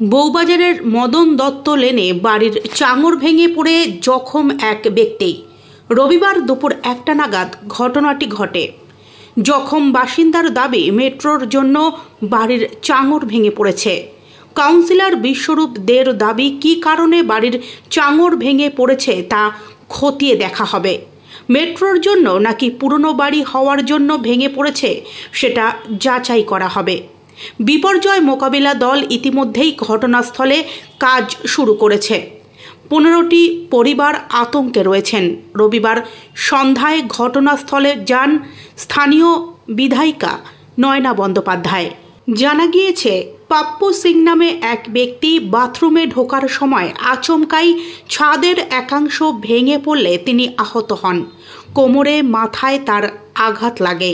বউবাজারের মদন দত্ত লেনে বাড়ির চাঙড় ভেঙে পড়ে জখম এক ব্যক্তি। রবিবার দুপুর 1টা নাগাদ ঘটনাটি ঘটে। জখম বাসিন্দার দাবি, মেট্রোর জন্য বাড়ির চাঙড় ভেঙে পড়েছে। কাউন্সিলর বিশ্বরূপ দের দাবি, কী কারণে বাড়ির চাঙড় ভেঙে পড়েছে তা খতিয়ে দেখা হবে। মেট্রোর জন্য নাকি পুরনো বাড়ি হওয়ার জন্য ভেঙে পড়েছে সেটা যাচাই করা হবে। বিপর্যয় মোকাবিলা দল ইতিমধ্যেই ঘটনাস্থলে কাজ শুরু করেছে। 15টি পরিবার আতঙ্কে রয়েছেন। রবিবার সন্ধ্যায় ঘটনাস্থলে যান স্থানীয় বিধায়িকা নয়না বন্দ্যোপাধ্যায়। জানা গিয়েছে, পাপ্পু সিং নামে এক ব্যক্তি বাথরুমে ঢোকার সময় আচমকাই ছাদের একাংশ ভেঙে পড়লে তিনি আহত হন। কোমরে, মাথায় তার আঘাত লাগে।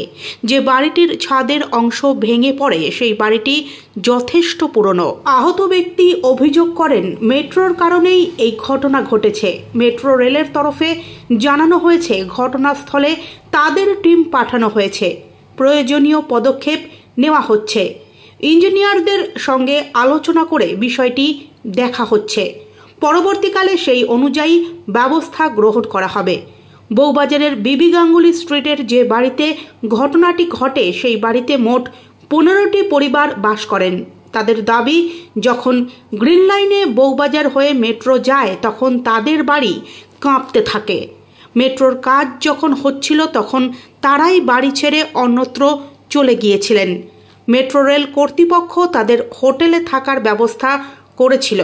যে বাড়িটির ছাদের অংশ ভেঙে পড়ে সেই বাড়িটি যথেষ্ট পুরনো। আহত ব্যক্তি অভিযোগ করেন, মেট্রোর কারণেই এই ঘটনা ঘটেছে। মেট্রো রেলের তরফে জানানো হয়েছে, ঘটনাস্থলে তাদের টিম পাঠানো হয়েছে। প্রয়োজনীয় পদক্ষেপ নেওয়া হচ্ছে। ইঞ্জিনিয়ারদের সঙ্গে আলোচনা করে বিষয়টি দেখা হচ্ছে। পরবর্তীকালে সেই অনুযায়ী ব্যবস্থা গ্রহণ করা হবে। বউবাজারের বিবি গাঙ্গুলি স্ট্রিটের যে বাড়িতে ঘটনাটি ঘটে সেই বাড়িতে মোট 15টি পরিবার বাস করেন। তাদের দাবি, যখন গ্রিন লাইনে বউবাজার হয়ে মেট্রো যায় তখন তাদের বাড়ি কাঁপতে থাকে। মেট্রোর কাজ যখন হচ্ছিল তখন তারাই বাড়ি ছেড়ে অন্যত্র চলে গিয়েছিলেন। মেট্রো রেল কর্তৃপক্ষ তাদের হোটেলে থাকার ব্যবস্থা করেছিল।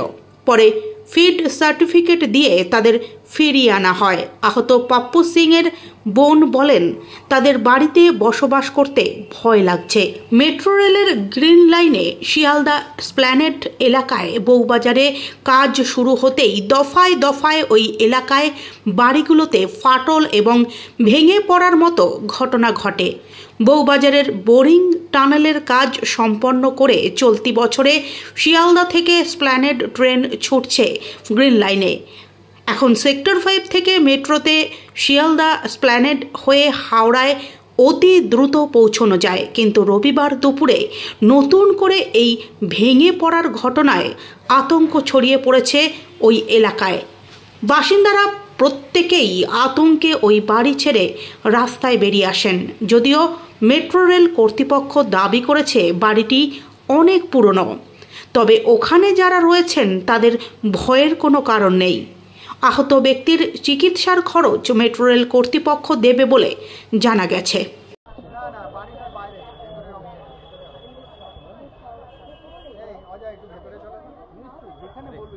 পরে ফিড সার্টিফিকেট দিয়ে তাদের ফিরিয়ে আনা হয়। আহত পাপ্পু সিংয়ের বোন বলেন, তাদের বাড়িতে বসবাস করতে ভয় লাগছে। মেট্রো রেলের গ্রিন লাইনে শিয়ালদা স্প্ল্যানেড এলাকায় বউবাজারে কাজ শুরু হতেই দফায় দফায় ওই এলাকায় বাড়িগুলোতে ফাটল এবং ভেঙে পড়ার মতো ঘটনা ঘটে। বউবাজারের বোরিং টানেলের কাজ সম্পন্ন করে চলতি বছরে শিয়ালদা থেকে স্প্ল্যানেড ট্রেন ছুটছে গ্রিন লাইনে। এখন সেক্টর 5 থেকে মেট্রোতে শিয়ালদা স্প্ল্যানেড হয়ে হাওড়ায় অতি দ্রুত পৌঁছানো যায়। কিন্তু রবিবার দুপুরে নতুন করে এই ভেঙে পড়ার ঘটনায় আতঙ্ক ছড়িয়ে পড়েছে ওই এলাকায়। বাসিন্দারা প্রত্যেকেই আতঙ্কে ওই বাড়ি ছেড়ে রাস্তায় বেরিয়ে আসেন। যদিও মেট্রো রেল কর্তৃপক্ষ দাবি করেছে বাড়িটি অনেক পুরনো, তবে ওখানে যারা রয়েছেন তাদের ভয়ের কোনো কারণ নেই। আহত ব্যক্তির চিকিৎসার খরচ মেট্রো রেল কর্তৃপক্ষ দেবে বলে জানা গেছে। যেখানে বলবে